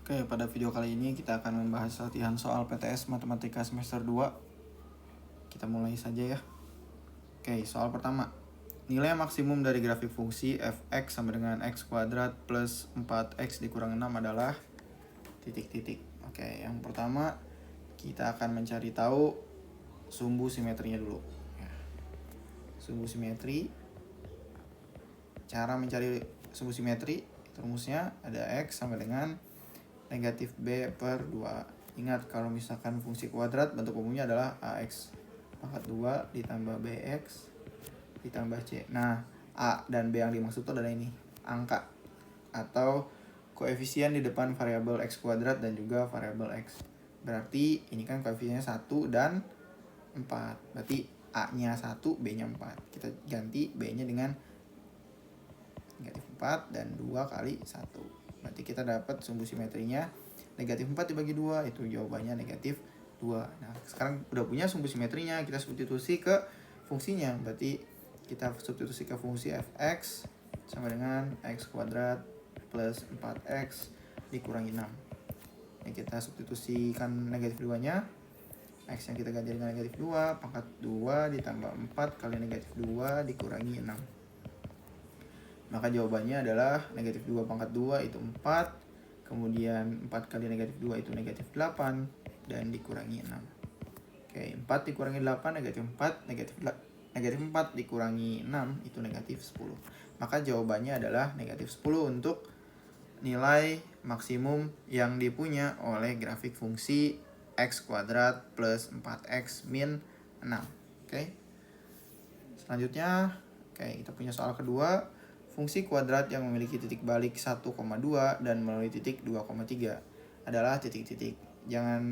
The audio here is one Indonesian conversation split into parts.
Oke, pada video kali ini kita akan membahas latihan soal PTS Matematika semester 2. Kita mulai saja ya. Oke, soal pertama. Nilai maksimum dari grafik fungsi fx sama dengan x kuadrat plus 4x dikurang 6 adalah titik-titik. Oke, yang pertama kita akan mencari tahu sumbu simetrinya dulu. Ya. Sumbu simetri. Cara mencari sumbu simetri, rumusnya ada x sama dengan negatif b per 2. Ingat, kalau misalkan fungsi kuadrat bentuk umumnya adalah ax pangkat 2 ditambah bx ditambah c. Nah, a dan b yang dimaksud itu adalah ini, angka atau koefisien di depan variabel x kuadrat dan juga variabel x. Berarti ini kan koefisiennya 1 dan 4. Berarti a-nya 1, b-nya 4. Kita ganti b-nya dengan negatif 4 dan 2 kali 1. Berarti kita dapat sumbu simetrinya negatif 4 dibagi 2, itu jawabannya negatif 2. Nah, sekarang udah punya sumbu simetrinya, kita substitusi ke fungsinya. Berarti kita substitusi ke fungsi fx sama dengan x kuadrat plus 4x dikurangi 6. Ini kita substitusikan negatif 2-nya. X yang kita ganti dengan negatif 2, pangkat 2 ditambah 4 kali negatif 2 dikurangi 6. Maka jawabannya adalah negatif 2 pangkat 2 itu 4. Kemudian 4 kali negatif 2 itu negatif 8. Dan dikurangi 6. Oke, 4 dikurangi 8 negatif 4. Negatif 4 dikurangi 6 itu negatif 10. Maka jawabannya adalah negatif 10 untuk nilai maksimum yang dipunya oleh grafik fungsi x kuadrat plus 4x min 6. Oke. Selanjutnya, kita punya soal kedua. Fungsi kuadrat yang memiliki titik balik 1,2 dan melalui titik 2,3 adalah titik-titik. Jangan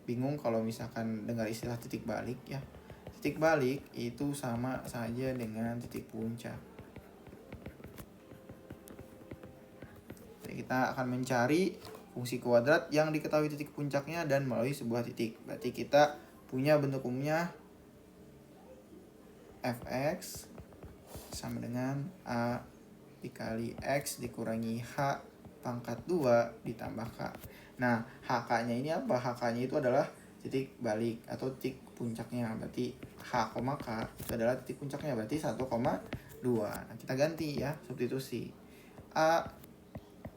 bingung kalau misalkan dengar istilah titik balik ya. Titik balik itu sama saja dengan titik puncak. Jadi kita akan mencari fungsi kuadrat yang diketahui titik puncaknya dan melalui sebuah titik. Berarti kita punya bentuk umumnya fx sama dengan a dikali x dikurangi h pangkat 2 ditambah k. Nah, hk-nya ini apa? Hk-nya itu adalah titik balik atau titik puncaknya. Berarti h, k itu adalah titik puncaknya, berarti 1,2. Nah, kita ganti ya, substitusi. A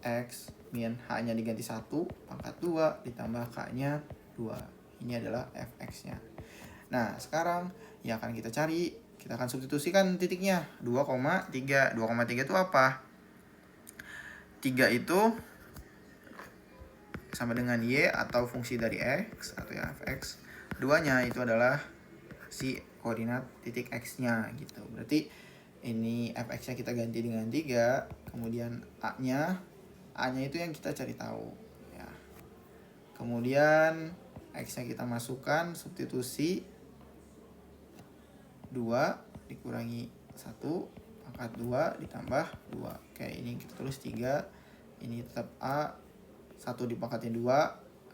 x min h-nya diganti 1 pangkat 2 ditambah k-nya 2. Ini adalah fx-nya. Nah, sekarang yang akan kita cari, kita akan substitusikan titiknya 2,3. 2,3 itu apa? 3 itu sama dengan y atau fungsi dari x atau ya fx. 2-nya itu adalah si koordinat titik x-nya gitu. Berarti ini fx-nya kita ganti dengan 3, kemudian a-nya itu yang kita cari tahu ya. Kemudian x-nya kita masukkan, substitusi 2 dikurangi 1 pangkat 2 ditambah 2. Oke, ini kita tulis 3. Ini tetap a, 1 dipangkatin 2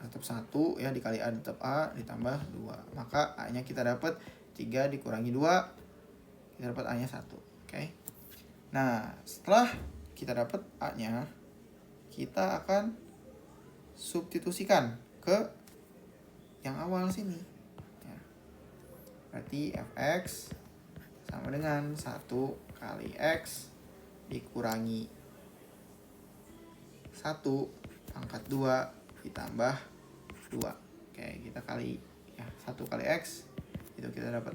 tetap 1 ya, dikali a tetap a ditambah 2. Maka a-nya kita dapat 3 dikurangi 2, kita dapat a-nya 1. Oke. Nah, setelah kita dapat a-nya, kita akan substitusikan ke yang awal sini ya. Berarti fx sama dengan 1 kali x dikurangi 1 pangkat 2 ditambah 2. Oke, kita kali ya, 1 kali x itu kita dapat,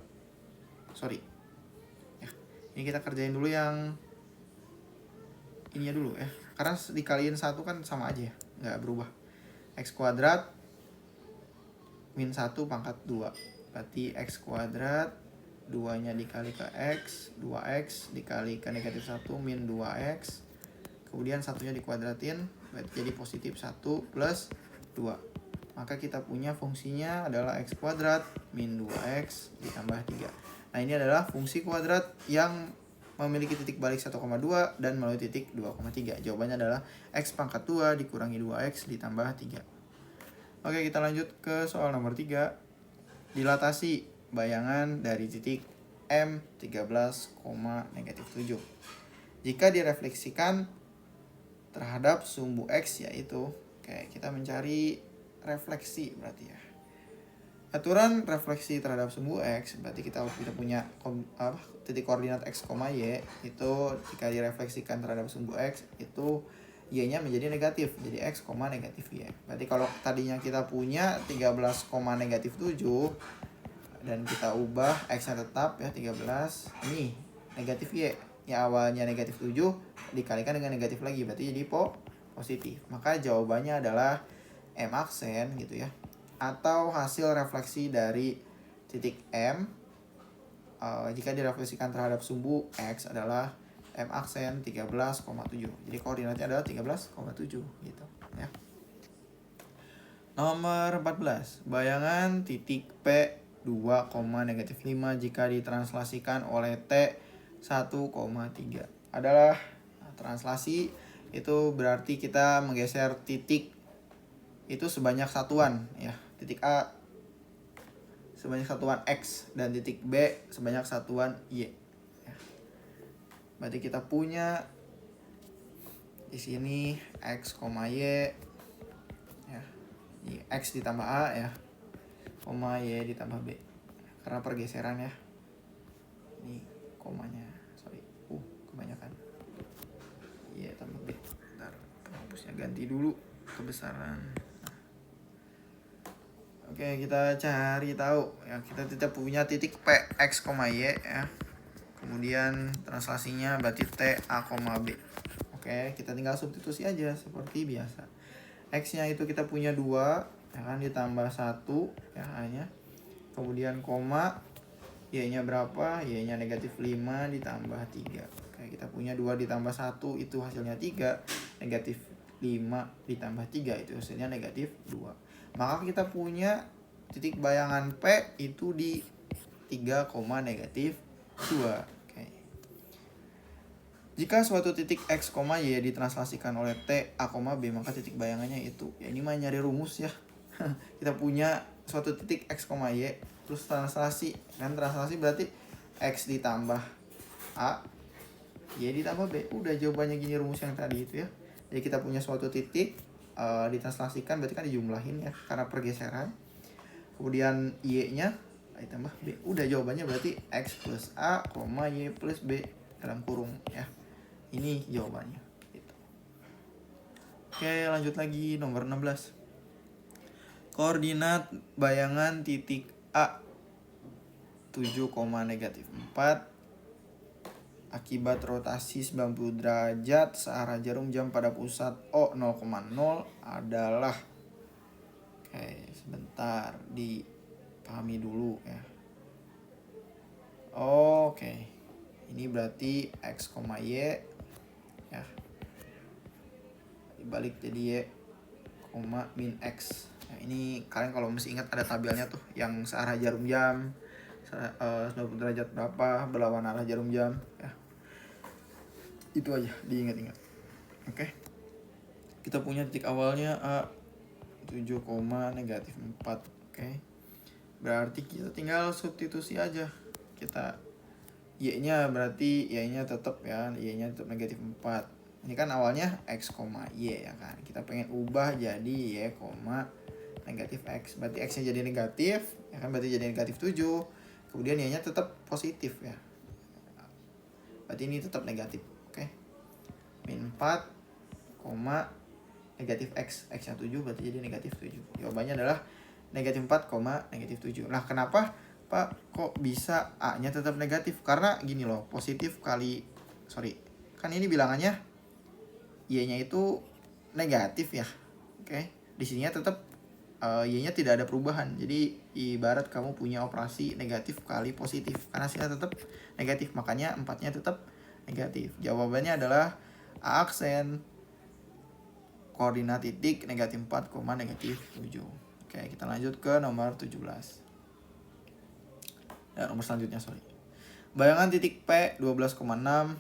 ya, ini kita kerjain dulu yang ininya dulu ya, karena dikaliin 1 kan sama aja ya, nggak berubah. X kuadrat min 1 pangkat 2, berarti x kuadrat 2-nya dikali ke x, 2x dikali ke negatif 1 min 2x, kemudian 1-nya dikuadratin, berarti jadi positif 1 plus 2. Maka kita punya fungsinya adalah x kuadrat min 2x ditambah 3. Nah, ini adalah fungsi kuadrat yang memiliki titik balik 1,2 dan melalui titik 2,3. Jawabannya adalah x pangkat 2 dikurangi 2x ditambah 3. Oke, kita lanjut ke soal nomor 3. Dilatasi bayangan dari titik M13, negatif 7. Jika direfleksikan terhadap sumbu X yaitu Oke, kita mencari refleksi berarti ya. Aturan refleksi terhadap sumbu X berarti kita punya titik koordinat X, Y itu jika direfleksikan terhadap sumbu X itu Y-nya menjadi negatif, jadi X, negatif Y. Berarti kalau tadinya kita punya 13, negatif 7 dan kita ubah X-nya tetap ya 13, ini negatif Y. Ya awalnya negatif 7 dikalikan dengan negatif lagi, berarti jadi positif. Maka jawabannya adalah M aksen gitu ya. Atau hasil refleksi dari titik M jika direfleksikan terhadap sumbu X adalah M aksen 13,7. Jadi koordinatnya adalah 13,7 gitu ya. Nomor 14. Bayangan titik P 2, negatif 5 jika ditranslasikan oleh T 1,3 adalah translasi itu berarti kita menggeser titik itu sebanyak satuan ya. Titik A sebanyak satuan X dan titik B sebanyak satuan Y. Ya. Berarti kita punya di sini X, Y ya. X ditambah A ya, Y ditambah B. Karena pergeseran ya. Ini komanya, sorry, kebanyakan. Y tambah B. Bentar, penghapusnya ganti dulu kebesaran. Oke, kita cari tahu ya. Kita tidak punya titik P X, Y ya. Kemudian translasinya berarti T A, B. Oke, kita tinggal substitusi aja seperti biasa. X-nya itu kita punya 2 ya kan, ditambah 1 ya hanya. Kemudian koma, Y-nya berapa? Y-nya negatif 5 ditambah 3. Oke, kita punya 2 ditambah 1 itu hasilnya 3. Negatif 5 ditambah 3 itu hasilnya negatif 2. Maka kita punya titik bayangan P itu di 3, negatif 2. Oke. Jika suatu titik X, Y ditranslasikan oleh T, A, B, maka titik bayangannya itu. Ya ini mah nyari rumus ya. Kita punya suatu titik X, Y, terus translasi. Kan translasi berarti X ditambah A, Y ditambah B. Udah jawabannya gini rumus yang tadi itu ya. Jadi kita punya suatu titik ditranslasikan berarti kan dijumlahin ya karena pergeseran. Kemudian Y-nya ditambah B. Udah jawabannya berarti X plus A, Y plus B dalam kurung ya. Ini jawabannya gitu. Oke, lanjut lagi nomor 16. Koordinat bayangan titik A 7, negatif 4 akibat rotasi 90 derajat searah jarum jam pada pusat O 0,0 adalah, oke sebentar dipahami dulu ya. Oke, ini berarti X, Y ya dibalik jadi Y, min X. Nah, ini kalian kalau masih ingat ada tabelnya tuh yang searah jarum jam 90 derajat berapa berlawan arah jarum jam ya. Itu aja diingat-ingat. Oke. Kita punya titik awalnya A 7, negatif 4. Oke. Berarti kita tinggal substitusi aja. Kita Y-nya berarti Y-nya tetap ya, Y-nya tetap negatif 4. Ini kan awalnya X, Y ya kan. Kita pengen ubah jadi Y, negatif X. Berarti X-nya jadi negatif ya kan, berarti jadi negatif 7. Kemudian Y-nya tetap positif ya. Berarti ini tetap negatif. Oke. Min 4, negatif X. X-nya 7 berarti jadi negatif 7. Jawabannya adalah negatif 4, negatif 7. Nah, kenapa Pak kok bisa A-nya tetap negatif? Karena gini loh, positif kali, kan ini bilangannya Y-nya itu negatif ya. Oke. Di sininya tetap Y-nya tidak ada perubahan. Jadi ibarat kamu punya operasi negatif kali positif. Karena hasilnya tetap negatif, makanya 4-nya tetap negatif. Jawabannya adalah A aksen koordinat titik negatif 4, negatif 7. Oke, kita lanjut ke nomor 17. Nomor selanjutnya, bayangan titik P 12,6.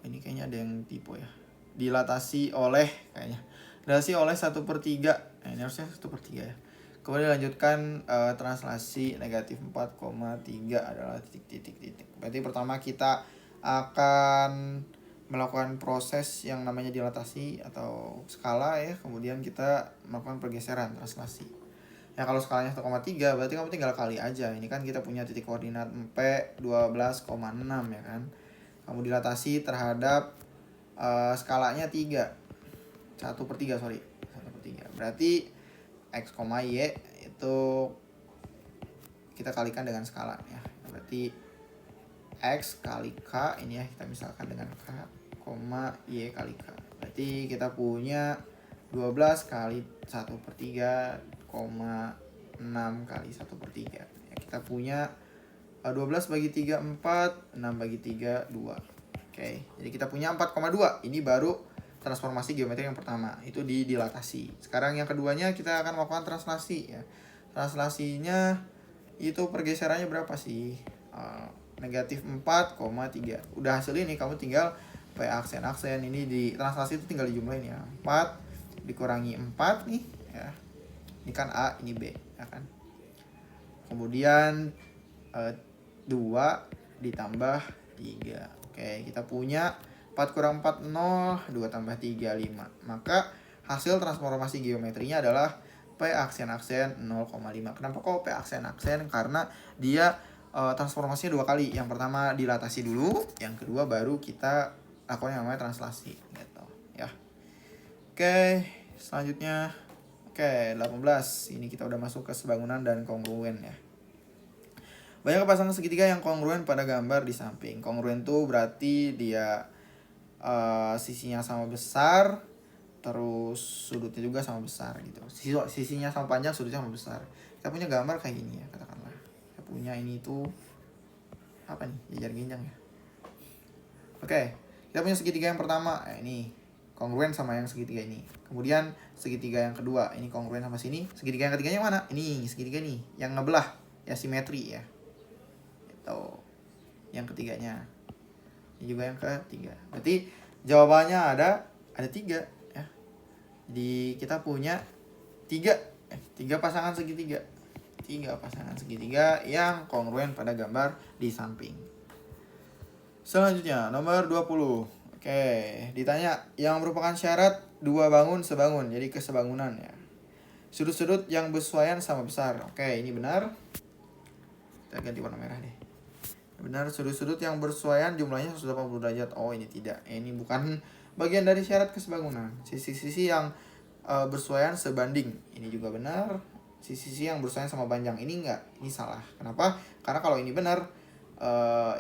Ini kayaknya ada yang tipe ya. Dilatasi oleh 1/3. Ini harusnya 1/3 ya. Kemudian dilanjutkan translasi negatif 4,3 adalah titik. Berarti pertama kita akan melakukan proses yang namanya dilatasi atau skala ya, kemudian kita melakukan pergeseran translasi. Ya kalau skalanya 1,3 berarti kamu tinggal kali aja. Ini kan kita punya titik koordinat P 12,6 ya kan. Kamu dilatasi terhadap skalanya 3. 1/3 sorry. 1/3. Berarti X, Y itu kita kalikan dengan skala ya. Berarti X kali K ini ya, kita misalkan dengan K, Y kali K. Berarti kita punya 12 kali 1/3, 6 kali 1/3. Ya, kita punya 12 bagi 3 4, 6 bagi 3 2. Oke, jadi kita punya 4,2. Ini baru transformasi geometri yang pertama, itu di dilatasi. Sekarang yang keduanya kita akan melakukan translasi ya. Translasinya itu pergeserannya berapa sih? Negatif 4,3. Udah hasil ini kamu tinggal pakai aksen ini di translasi itu tinggal dijumlahin ya. 4 dikurangi 4 nih ya. Ini kan A, ini B ya kan. Kemudian 2 ditambah 3. Oke, kita punya 4 kurang 4 0, 2 tambah 3 5. Maka hasil transformasi geometrinya adalah P aksen 0,5. Kenapa kok P aksen? Karena dia transformasinya 2 kali. Yang pertama dilatasi dulu, yang kedua baru kita lakukan yang namanya translasi gitu ya. Oke, selanjutnya 18. Ini kita udah masuk ke sebangunan dan kongruen ya. Banyak pasangan segitiga yang kongruen pada gambar di samping. Kongruen tuh berarti dia sisinya sama besar, terus sudutnya juga sama besar gitu. Sisinya sama panjang, sudutnya sama besar. Kita punya gambar kayak gini ya, katakanlah. Kita punya ini tuh apa nih? Jajar ginjang ya. Oke, kita punya segitiga yang pertama, ini kongruen sama yang segitiga ini. Kemudian segitiga yang kedua, ini kongruen sama sini. Segitiga yang ketiganya mana? Ini segitiga nih, yang ngebelah, ya simetri ya. Itu yang ketiganya. Ini juga yang ketiga. Berarti jawabannya ada 3 ya. Jadi kita punya 3 pasangan segitiga. 3 pasangan segitiga yang kongruen pada gambar di samping. Selanjutnya nomor 20. Oke, ditanya yang merupakan syarat 2 bangun sebangun. Jadi kesebangunan ya. Sudut-sudut yang bersesuaian sama besar. Oke, ini benar. Kita ganti warna merah deh. Benar, sudut-sudut yang bersesuaian jumlahnya 180 derajat. Oh, ini tidak. Ini bukan bagian dari syarat kesebangunan. Sisi-sisi yang bersesuaian sebanding. Ini juga benar. Sisi-sisi yang bersesuaian sama panjang. Ini enggak. Ini salah. Kenapa? Karena kalau ini benar,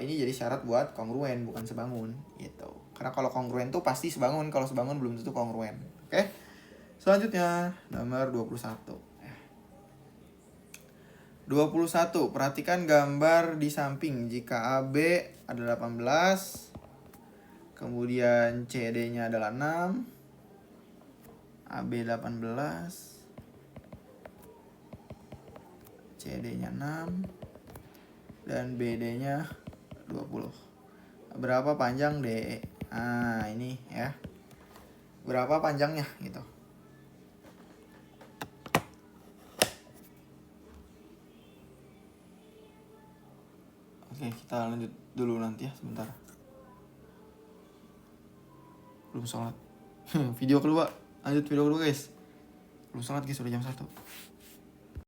ini jadi syarat buat kongruen, bukan sebangun gitu. Karena kalau kongruen tuh pasti sebangun. Kalau sebangun belum tentu kongruen. Oke. Selanjutnya nomor 21. 21. Perhatikan gambar di samping. Jika AB adalah 18, kemudian CD-nya adalah 6, AB 18, CD-nya 6, dan BD-nya 20. Berapa panjang DE? Nah, ini ya. Berapa panjangnya gitu. Oke, kita lanjut dulu nanti ya sebentar. Belum sholat. Video kedua. Lanjut video kedua guys. Belum sholat guys, udah jam 1.